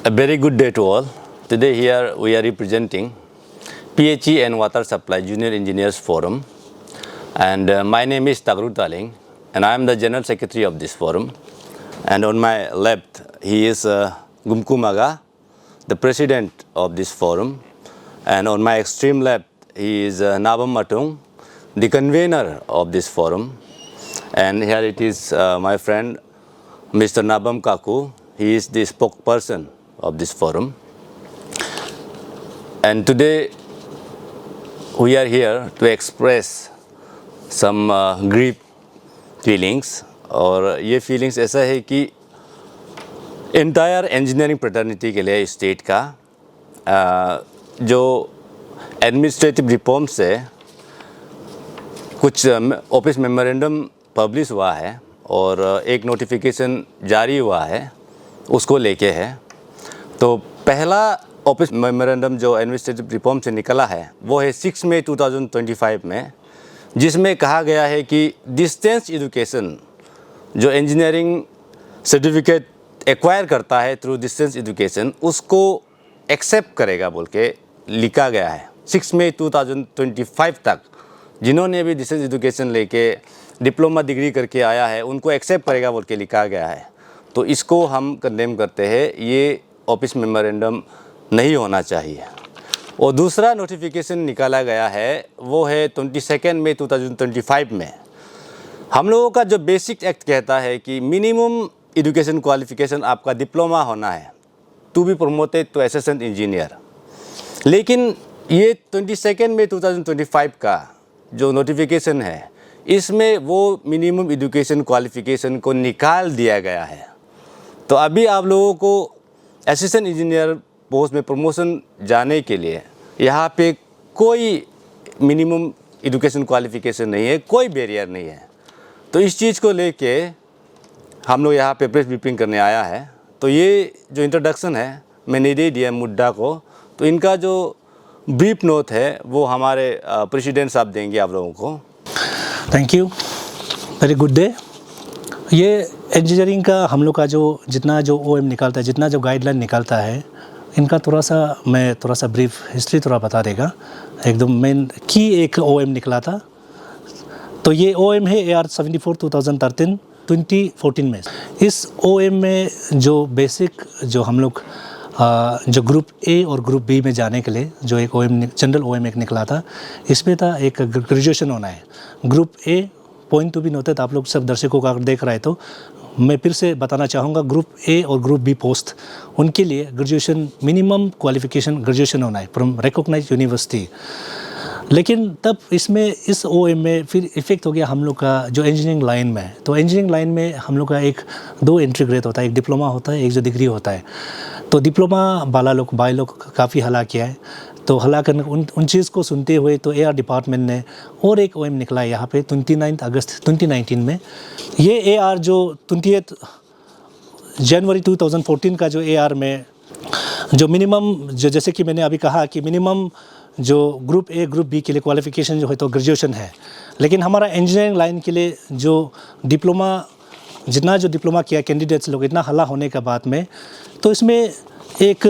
A very good day to all. Today here we are representing PHE and Water Supply Junior Engineers Forum, and my name is Tagru Taling and I am the General Secretary of this forum. And on my left he is Gumku Maga, the President of this forum, and on my extreme left he is Nabam Matung, the convener of this forum, and here it is my friend Mr. Nabam Kaku. He is the spokesperson of this forum. And today we are here to express some grief feelings, और ये feelings ऐसा है कि entire engineering fraternity के लिए state का जो administrative reform से कुछ ऑफिस मेमोरेंडम पब्लिश हुआ है और एक नोटिफिकेशन जारी हुआ है, उसको लेके है। तो पहला ऑफिस मेमोरेंडम जो एडमिनिस्ट्रेटिव रिफॉर्म से निकला है वो है 6 मई 2025 में, जिसमें कहा गया है कि डिस्टेंस एजुकेशन जो इंजीनियरिंग सर्टिफिकेट एक्वायर करता है थ्रू डिस्टेंस एजुकेशन, उसको एक्सेप्ट करेगा बोल के लिखा गया है। 6 मई 2025 तक जिन्होंने भी डिस्टेंस एजुकेशन लेके डिप्लोमा डिग्री करके आया है उनको एक्सेप्ट करेगा बोल के लिखा गया है। तो इसको हम कंडेम करते हैं, ये ऑफिस मेमोरेंडम नहीं होना चाहिए। और दूसरा नोटिफिकेशन निकाला गया है वो है 22 मई 2025 में। हम लोगों का जो बेसिक एक्ट कहता है कि मिनिमम एजुकेशन क्वालिफिकेशन आपका डिप्लोमा होना है to be promoted to assistant engineer. लेकिन ये 22 मई 2025 का जो नोटिफिकेशन है इसमें वो मिनिमम एजुकेशन क्वालिफिकेशन को निकाल दिया गया है। तो अभी आप लोगों को असिस्टेंट इंजीनियर पोस्ट में प्रमोशन जाने के लिए यहाँ पे कोई मिनिमम एजुकेशन क्वालिफिकेशन नहीं है, कोई बैरियर नहीं है। तो इस चीज़ को लेके हम लोग यहाँ पे प्रेस ब्रीफिंग करने आया है। तो ये जो इंट्रोडक्शन है मैंने दे दिया मुद्दा को, तो इनका जो ब्रीफ नोट है वो हमारे प्रेसिडेंट साहब देंगे आप लोगों को। Thank you, very good day. ये इंजीनियरिंग का हम लोग का जो जितना जो ओएम निकालता है, जितना जो गाइडलाइन निकालता है, इनका थोड़ा सा ब्रीफ हिस्ट्री थोड़ा बता देगा। एकदम मेन की एक ओएम निकला था, तो ये ओएम है AR 74 2013 2014 में। इस ओएम में जो बेसिक जो हम लोग जो ग्रुप ए और ग्रुप बी में जाने के लिए जो एक ओएम जनरल ओएम एक निकला था, इसमें था एक ग्रेजुएशन होना है। Group A point to be note है, तो आप लोग सब दर्शकों का अगर देख रहे हैं तो मैं फिर से बताना चाहूँगा, ग्रुप ए और ग्रुप बी पोस्ट उनके लिए ग्रेजुएशन मिनिमम क्वालिफिकेशन ग्रेजुएशन होना है फ्रॉम रिकॉग्नाइज्ड यूनिवर्सिटी। लेकिन तब इसमें इस ओएम में फिर इफेक्ट हो गया हम लोग का जो इंजीनियरिंग लाइन में है। तो इंजीनियरिंग लाइन में हम लोग का एक दो एंट्री ग्रेड होता है, एक डिप्लोमा होता है, एक जो डिग्री होता है। तो डिप्लोमा वाला लोग बाई लोग काफ़ी हला किया है। तो हला करने उन चीज़ को सुनते हुए तो AR डिपार्टमेंट ने और एक ओएम निकला है यहाँ पे 29 अगस्त 2019 में। ये AR जो 28 जनवरी 2014 का जो AR में जो मिनिमम जो जैसे कि मैंने अभी कहा कि मिनिमम जो ग्रुप ए ग्रुप बी के लिए क्वालिफिकेशन जो है तो ग्रेजुएशन है। लेकिन हमारा इंजीनियरिंग लाइन के लिए जो डिप्लोमा जितना जो डिप्लोमा किया कैंडिडेट्स लोग इतना हल्ला होने के बाद में, तो इसमें एक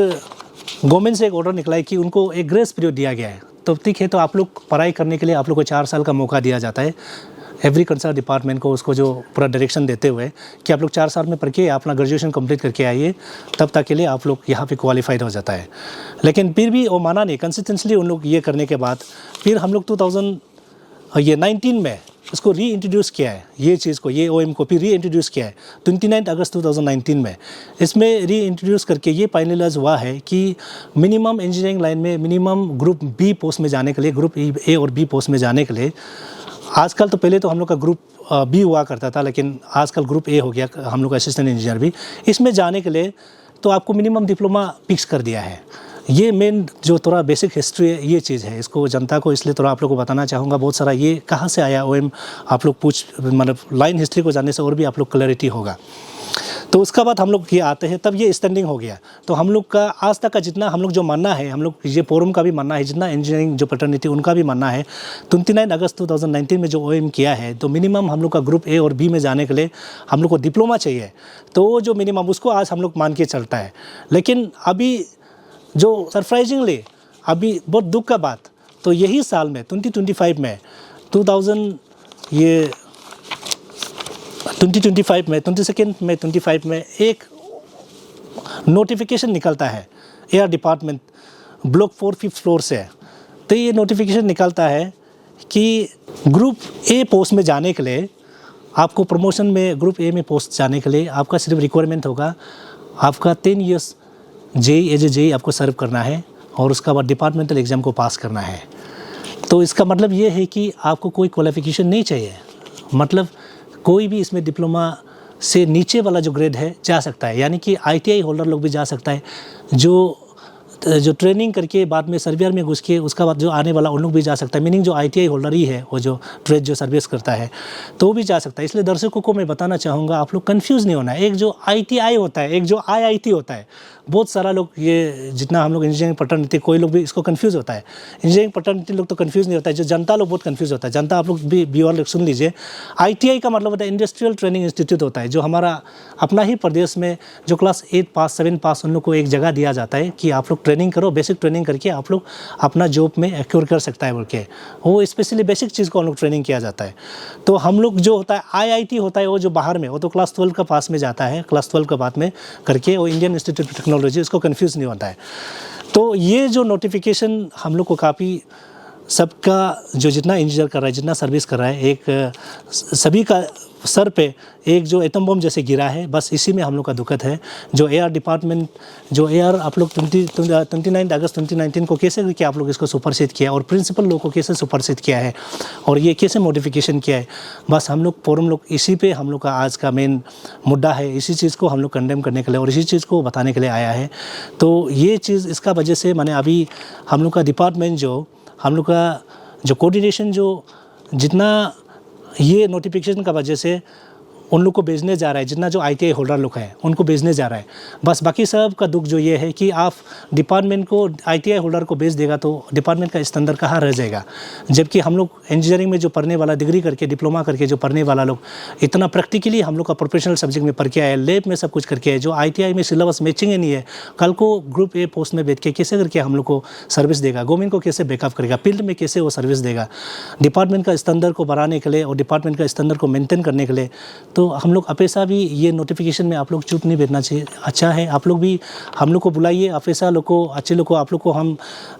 गवर्नमेंट से एक ऑर्डर निकला है कि उनको एक ग्रेस पीरियड दिया गया है। तो ठीक है, तो आप लोग पढ़ाई करने के लिए आप लोग को 4 साल का मौका दिया जाता है एवरी कंसर्न डिपार्टमेंट को, उसको जो पूरा डायरेक्शन देते हुए कि आप लोग 4 साल में पढ़ के अपना ग्रेजुएशन कंप्लीट करके आइए, तब तक के लिए आप लोग यहाँ पे क्वालिफाइड हो जाता है। लेकिन फिर भी वो माना नहीं, कंसिस्टेंटली उन लोग ये करने के बाद फिर हम लोग 2019 में उसको री इंट्रोड्यूस किया है, ये चीज़ को, ये ओएम को फिर री इंट्रोड्यूस किया है 29 अगस्त 2019 में। इसमें री इंट्रोड्यूस करके ये फाइनलाइज हुआ है कि मिनिमम इंजीनियरिंग लाइन में मिनिमम ग्रुप बी पोस्ट में जाने के लिए, ग्रुप ए और बी पोस्ट में जाने के लिए, आजकल तो पहले तो हम लोग का ग्रुप बी हुआ करता था, लेकिन आजकल ग्रुप ए हो गया हम लोग का असिस्टेंट इंजीनियर भी। इसमें जाने के लिए तो आपको मिनिमम डिप्लोमा फिक्स कर दिया है। ये मेन जो थोड़ा बेसिक हिस्ट्री है, ये चीज़ है, इसको जनता को इसलिए थोड़ा आप लोग को बताना चाहूँगा। बहुत सारा ये कहाँ से आया ओएम आप लोग मतलब लाइन हिस्ट्री को जानने से और भी आप लोग क्लैरिटी होगा। तो उसका बाद हम लोग ये आते हैं, तब ये स्टैंडिंग हो गया। तो हम लोग का आज तक का जितना हम लोग जो मानना है, हम लोग ये फोरम का भी मानना है, जितना इंजीनियरिंग जो फैटर्निटी उनका भी मानना है, 29 अगस्त 2019 में जो OM किया है, तो मिनिमम हम लोग का ग्रुप A और B में जाने के लिए हम लोग को डिप्लोमा चाहिए। तो वो जो मिनिमम उसको आज हम लोग मान के चलता है। लेकिन अभी जो सरप्राइजिंगली अभी बहुत दुख का बात, तो यही साल में 2025 में 22 में 25 में एक नोटिफिकेशन निकलता है air department block 4 5th floor से। तो ये नोटिफिकेशन निकलता है कि ग्रुप A पोस्ट में जाने के लिए आपको प्रमोशन में ग्रुप A में पोस्ट जाने के लिए आपका सिर्फ रिक्वायरमेंट होगा, आपका 10 years JEE as a JEE आपको सर्व करना है और उसका बाद डिपार्टमेंटल एग्ज़ाम को पास करना है। तो इसका मतलब ये है कि आपको कोई क्वालिफ़िकेशन नहीं चाहिए, मतलब कोई भी इसमें डिप्लोमा से नीचे वाला जो ग्रेड है जा सकता है, यानी कि ITI होल्डर लोग भी जा सकता है, जो ट्रेनिंग करके बाद में सर्वियर में घुस के उसका बाद जो आने वाला उन लोग भी जा सकता है। मीनिंग जो ITI होल्डर ही है, वो जो ट्रेड जो सर्विस करता है तो वो भी जा सकता है। इसलिए दर्शकों को मैं बताना चाहूँगा, आप लोग कंफ्यूज नहीं होना है। एक जो ITI होता है, एक जो IIT होता है, बहुत सारा लोग ये जितना हम लोग इंजीनियरिंग फैटर्निटी कोई लोग भी इसको कंफ्यूज होता है। इंजीनियरिंग फैटर्निटी लोग तो कंफ्यूज नहीं होता है, जो जनता लोग बहुत कंफ्यूज होता है। जनता आप लोग भी व्यूअर लोग सुन लीजिए, ITI का मतलब होता है इंडस्ट्रियल ट्रेनिंग इंस्टीट्यूट होता है, जो हमारा अपना ही प्रदेश में जो क्लास 8 पास 7 पास उन लोग को एक जगह दिया जाता है कि आप लोग ट्रेनिंग करो, बेसिक ट्रेनिंग करके आप लोग अपना जॉब में एक्योर कर सकता है बोल के। वो स्पेशली बेसिक चीज़ को हम लोग ट्रेनिंग किया जाता है। तो हम लोग जो होता है IIT होता है, वो जो बाहर में, वो तो क्लास 12 का पास में जाता है, क्लास 12 का बाद में करके वो इंडियन इंस्टीट्यूट ऑफ टेक्नोलॉजी, उसको कन्फ्यूज़ नहीं होता है। तो ये जो नोटिफिकेशन हम लोग को काफ़ी सबका जो जितना इंजीनियर कर रहा है, जितना सर्विस कर रहा है, एक सभी का सर पे एक जो एटम बम जैसे गिरा है, बस इसी में हम लोग का दुखद है। जो एयर डिपार्टमेंट, जो एयर आप लोग 29 अगस्त 2019 को कैसे करके आप लोग इसको सुपरसीड किया और प्रिंसिपल लोग को कैसे सुपरसीड किया है और ये कैसे मॉडिफिकेशन किया है, बस हम लोग फोरम लोग इसी पे हम लोग का आज का मेन मुद्दा है। इसी चीज़ को हम लोग कंडेम करने के लिए और इसी चीज़ को बताने के लिए आया है। तो ये चीज़ इसका वजह से मैंने अभी हम लोग का डिपार्टमेंट जो हम लोग का जो कोऑर्डिनेशन जो जितना ये नोटिफिकेशन का वजह से उन लोग को भेजने जा रहा है, जितना जो ITI होल्डर लोग हैं उनको भेजने जा रहा है, बस बाकी सब का दुख जो ये है कि आप डिपार्टमेंट को ITI होल्डर को भेज देगा तो डिपार्टमेंट का स्टैंडर्ड कहाँ रह जाएगा। जबकि हम लोग इंजीनियरिंग में जो पढ़ने वाला, डिग्री करके डिप्लोमा करके जो पढ़ने वाला लोग इतना प्रैक्टिकली हम लोग का प्रोफेशनल सब्जेक्ट में पढ़ के आया है, लैब में सब कुछ करके आए, जो ITI में सिलेबस मैचिंग ही नहीं है, कल को ग्रुप A पोस्ट में बैठ के कैसे करके हम लोग को सर्विस देगा, गवर्नमेंट को कैसे बैकअप करेगा, फील्ड में कैसे वो सर्विस देगा। डिपार्टमेंट का स्टैंडर्ड को बढ़ाने के लिए और डिपार्टमेंट का स्टैंडर्ड को मेंटेन करने के लिए तो हम लोग अपेसा भी ये नोटिफिकेशन में आप लोग चुप नहीं बैठना चाहिए। अच्छा है, आप लोग भी हम लोग को बुलाइए, अपेसा लोग को, अच्छे लोग को, आप लोग को हम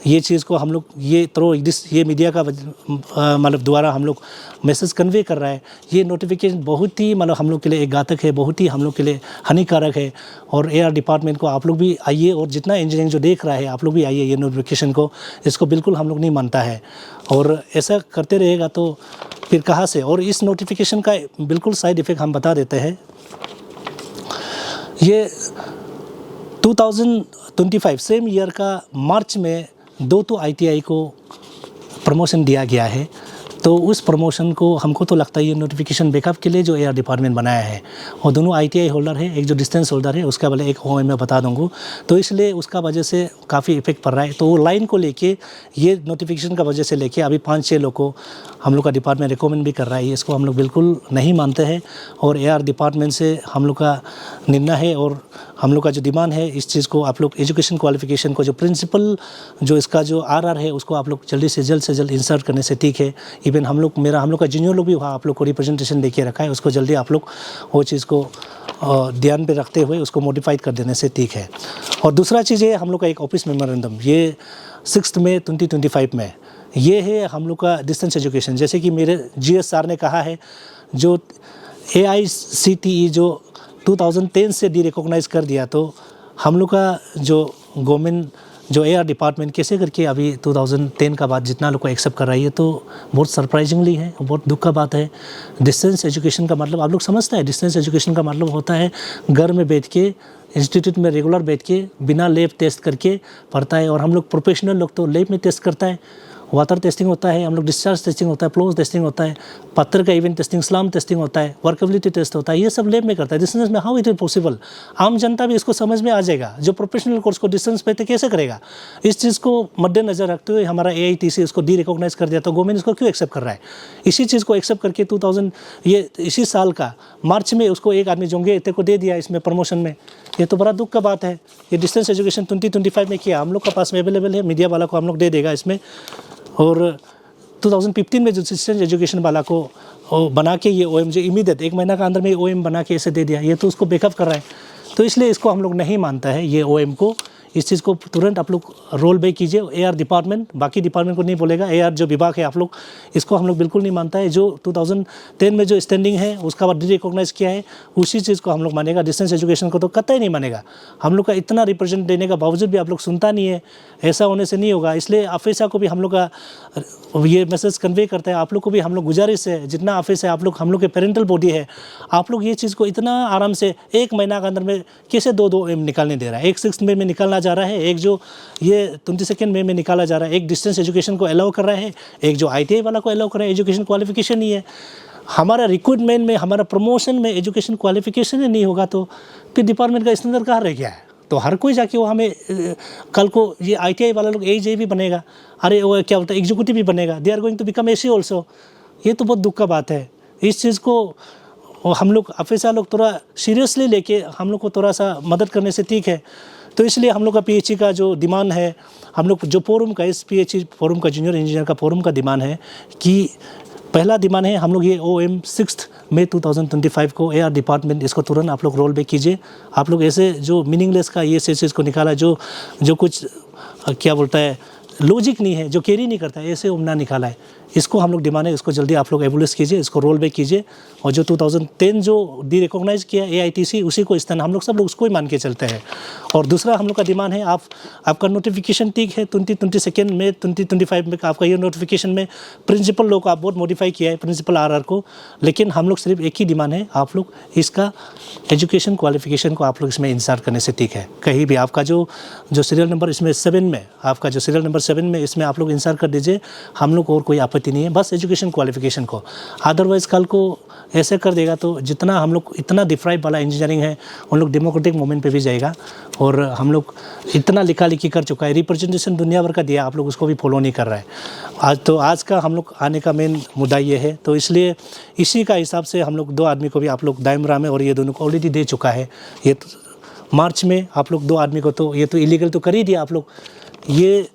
ये चीज़ को हम लोग ये थ्रो ये मीडिया का मतलब द्वारा हम लोग मैसेज कन्वे कर रहा है। ये नोटिफिकेशन बहुत ही मतलब हम लोग के लिए एक घातक है, बहुत ही हम लोग के लिए हानिकारक है। और एयर डिपार्टमेंट को आप लोग भी आइए और जितना इंजीनियरिंग जो देख रहा है आप लोग भी आइए, ये नोटिफिकेशन को, इसको बिल्कुल हम लोग नहीं मानता है। और ऐसा करते रहेगा तो फिर कहाँ से। और इस नोटिफिकेशन का बिल्कुल साइड इफ़ेक्ट हम बता देते हैं। ये 2025 सेम ईयर का मार्च में 2 ITI को प्रमोशन दिया गया है। तो उस प्रमोशन को हमको तो लगता है ये नोटिफिकेशन बैकअप के लिए जो एयर डिपार्टमेंट बनाया है, और दोनों ITI होल्डर है, एक जो डिस्टेंस होल्डर है उसका वाले एक OM मैं बता दूंगा, तो इसलिए उसका वजह से काफ़ी इफेक्ट पड़ रहा है। तो वो लाइन को लेके ये नोटिफिकेशन का वजह से लेके अभी 5-6 लोग को हम लोग का डिपार्टमेंट रिकमेंड भी कर रहा है। इसको हम लोग बिल्कुल नहीं मानते हैं और एयर डिपार्टमेंट से हम लोग का निर्णय है और हम लोग का जो डिमांड है इस चीज़ को आप लोग एजुकेशन क्वालिफिकेशन को जो प्रिंसिपल जो इसका जो RR है उसको आप लोग जल्दी से जल्द इंसर्ट करने से ठीक है। इवन हम लोग का जूनियर लोग भी वहाँ आप लोग को रिप्रेजेंटेशन देके रखा है, उसको जल्दी आप लोग वो चीज़ को ध्यान पे रखते हुए उसको मॉडिफाइड कर देने से ठीक है। और दूसरा चीज़ है हम लोग का एक ऑफिस मेमोरेंडम, ये 6 मई 2025 में ये है हम लोग का डिस्टेंस एजुकेशन। जैसे कि मेरे GS सर ने कहा है, जो AICTE जो 2010 से रिकॉग्नाइज कर दिया, तो हम लोग का जो गवर्नमेंट जो एयर डिपार्टमेंट कैसे करके अभी 2010 का बाद जितना लोग को एक्सेप्ट कर रही है, तो बहुत सरप्राइजिंगली है, बहुत दुख का बात है। डिस्टेंस एजुकेशन का मतलब आप लोग समझते हैं, डिस्टेंस एजुकेशन का मतलब होता है घर में बैठ के इंस्टीट्यूट में रेगुलर बैठ के बिना लैब टेस्ट करके पढ़ता है। और हम लोग प्रोफेशनल लोग तो लैब में टेस्ट करता है वाटर टेस्टिंग होता है, हम लोग डिस्चार्ज टेस्टिंग होता है, फ्लोज टेस्टिंग होता है, पत्थर का इवेंट टेस्टिंग, स्लम टेस्टिंग होता है, वर्केबिलिटी टेस्ट होता है, ये सब लैब में करता है। डिस्टेंस में हाउ इट इज पॉसिबल, आम जनता भी इसको समझ में आ जाएगा। जो प्रोफेशनल कोर्स को डिस्टेंस पे कैसे करेगा, इस चीज़ को मद्देनजर रखते हुए हमारा AITC इसको डी रिकॉग्नाइज कर दिया। तो गवर्नमेंट इसको क्यों एक्सेप्ट कर रहा है? इसी चीज़ को एक्सेप्ट करके 2000 ये इसी साल का मार्च में उसको एक आदमी जोंगे इतने को दे दिया इसमें प्रमोशन में। ये तो बड़ा दुख का बात है। ये डिस्टेंस एजुकेशन 2025 में किया, हम लोग का पास में अवेलेबल है, मीडिया वाला को हम लोग दे देगा इसमें। और 2015 में जो डिस्टेंस एजुकेशन वाला को बना के ये OM जो इमीडिएट 1 महीना का अंदर में OM बना के ऐसे दे दिया, ये तो उसको बैकअप कर रहा है। तो इसलिए इसको हम लोग नहीं मानता है ये OM को। इस चीज़ को तुरंत आप लोग रोल बैक कीजिए। AR डिपार्टमेंट, बाकी डिपार्टमेंट को नहीं बोलेगा, AR जो विभाग है आप लोग, इसको हम लोग बिल्कुल नहीं मानता है। जो 2010 में जो स्टैंडिंग है उसका बाद रिकॉग्नाइज किया है, उसी चीज़ को हम लोग मानेगा। डिस्टेंस एजुकेशन को तो कतई नहीं मानेगा। हम लोग का इतना रिप्रेजेंट देने का बावजूद भी आप लोग सुनता नहीं है, ऐसा होने से नहीं होगा। इसलिए AFESA को भी हम लोग का ये मैसेज कन्वे करता है, आप लोग को भी हम लोग गुजारिश है, जितना ऑफिस है आप लोग, हम लोग के पेरेंटल बॉडी है, आप लोग ये चीज़ को इतना आराम से 1 महीना के अंदर में कैसे 2 OM निकालने दे रहा है। एक 6 मई में निकालना जा रहा है, एक जो ये 22 मई में निकाला जा रहा है, एक डिस्टेंस एजुकेशन को अलाउ कर रहा है, एक जो ITI वाला को अलाउ कर रहा है। एजुकेशन क्वालिफिकेशन ही है हमारा रिक्रूटमेंट में, हमारा प्रमोशन में एजुकेशन क्वालिफिकेशन ही नहीं होगा तो फिर डिपार्टमेंट का स्टैंडर्ड कहाँ रह गया है? तो हर कोई जाके वो हमें कल को ये ITI वाला लोग AJ भी बनेगा, अरे वो क्या बोलता है एग्जीक्यूटिव भी बनेगा, they are going to become AC also. ये तो बहुत दुख का बात है। इस चीज़ को हम लोग AFESA लोग थोड़ा सीरियसली लेके हम लोग को थोड़ा सा मदद करने से ठीक है। तो इसलिए हम लोग का PHE का जो डिमांड है, हम लोग जो फोरम का, इस PHE फोरम का, जूनियर इंजीनियर का फोरम का डिमांड है कि पहला डिमांड है हम लोग ये OM 6 मई 2025 को AR डिपार्टमेंट इसको तुरंत आप लोग रोल बैक कीजिए। आप लोग ऐसे जो मीनिंगलेस का ये चीज़ को निकाला, जो कुछ क्या बोलता है लॉजिक नहीं है, जो कैरी नहीं करता है, ऐसे उमना निकाला है, इसको हम लोग डिमांड है, इसको जल्दी आप लोग एबोलिश कीजिए, इसको रोल बैक कीजिए। और जो 2010 जो डी रिकॉग्नाइज किया AITC, उसी को स्थान हम लोग सब लोग उसको ही मान के चलते हैं। और दूसरा हम लोग का डिमांड है, आपका नोटिफिकेशन ठीक है 22 में 2025 में आपका ये नोटिफिकेशन में प्रिंसिपल लोग को आप बहुत मॉडिफाई किया है, प्रिंसिपल RR को, लेकिन हम लोग सिर्फ एक ही डिमांड है, आप लोग इसका एजुकेशन क्वालिफिकेशन को आप लोग इसमें इंसर्ट करने से ठीक है। कहीं भी आपका जो सीरियल नंबर इसमें 7 में, आपका जो सीरियल नंबर 7 में इसमें आप लोग इंसर्ट कर दीजिए, हम लोग और कोई आपत्ति नहीं है, बस एजुकेशन क्वालिफिकेशन को। अदरवाइज कल को ऐसे कर देगा तो जितना हम लोग इतना डिफ्राइब वाला इंजीनियरिंग है उन लोग डेमोक्रेटिक मूवमेंट पे भी जाएगा। और हम लोग इतना लिखा लिखी कर चुका है, रिप्रेजेंटेशन दुनिया भर का दिया, आप लोग उसको भी फॉलो नहीं कर रहा है। आज का हम लोग आने का मेन मुद्दा ये है। तो इसलिए इसी का हिसाब से हम लोग 2 आदमी को भी आप लोग दायमरा में और ये दोनों को ऑलरेडी दे चुका है। ये तो मार्च में आप लोग 2 आदमी को तो ये तो इलीगल तो कर ही दिया आप लोग। ये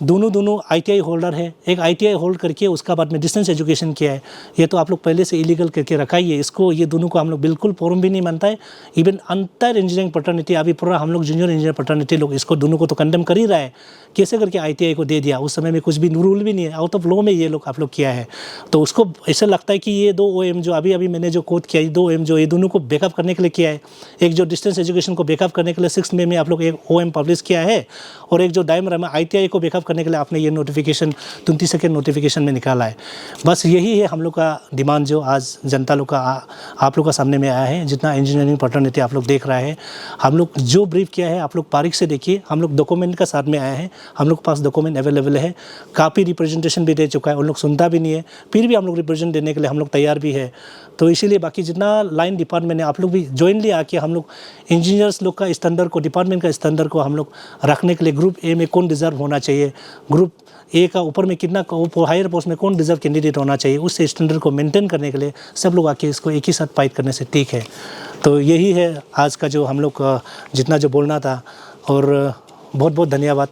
दोनों ITI होल्डर है, एक ITI होल्ड करके उसका बाद में डिस्टेंस एजुकेशन किया है, ये तो आप लोग पहले से इलीगल करके रखा ही है। इसको ये दोनों को हम लोग बिल्कुल फोरम भी नहीं मानता है। इवन अंतर इंजीनियरिंग फ्रेटर्निटी, अभी पूरा हम लोग जूनियर इंजीनियर फ्रेटर्निटी लोग इसको दोनों को तो कंडेम कर ही रहा है, कैसे करके ITI को दे दिया। उस समय में कुछ भी रूल भी नहीं है, आउट ऑफ लॉ में ये लोग आप लोग किया है। तो उसको ऐसा लगता है कि ये 2 OM जो अभी मैंने जो कोट किया, ये 2 OM जो ये दोनों को बैकअप करने के लिए किया है, एक जो डिस्टेंस एजुकेशन को बैकअप करने के लिए 6 मई में आप लोग एक OM पब्लिश किया है, और एक जो दायमरा में ITI को बैकअप करने के लिए आपने ये नोटिफिकेशन 22 नोटिफिकेशन में निकाला है। बस यही है हम लोग का डिमांड जो आज जनता लोग का आप लोग का सामने में आया है। जितना इंजीनियरिंग फ्रेटर्निटी आप लोग देख रहा है, हम लोग जो ब्रीफ किया है आप लोग बारीक से देखिए। हम लोग डॉक्यूमेंट का साथ में आया है, हम लोग पास डॉक्यूमेंट अवेलेबल है, काफ़ी रिप्रेजेंटेशन भी दे चुका है, उन लोग सुनता भी नहीं है, फिर भी हम लोग रिप्रेजेंट देने के लिए हम लोग तैयार भी है। तो इसीलिए बाकी जितना लाइन डिपार्टमेंट है आप लोग भी जॉइनली आके हम लोग इंजीनियर्स लोग का स्टैंडर्ड को, डिपार्टमेंट का स्टैंडर्ड को हम लोग रखने के लिए, ग्रुप A में कौन डिज़र्व होना चाहिए, ग्रुप A का ऊपर में कितना हायर पोस्ट में कौन डिज़र्व कैंडिडेट होना चाहिए, उस स्टैंडर्ड को मेंटेन करने के लिए सब लोग आके इसको एक ही साथ फाइट करने से ठीक है। तो यही है आज का जो हम लोग जितना जो बोलना था। और बहुत बहुत धन्यवाद।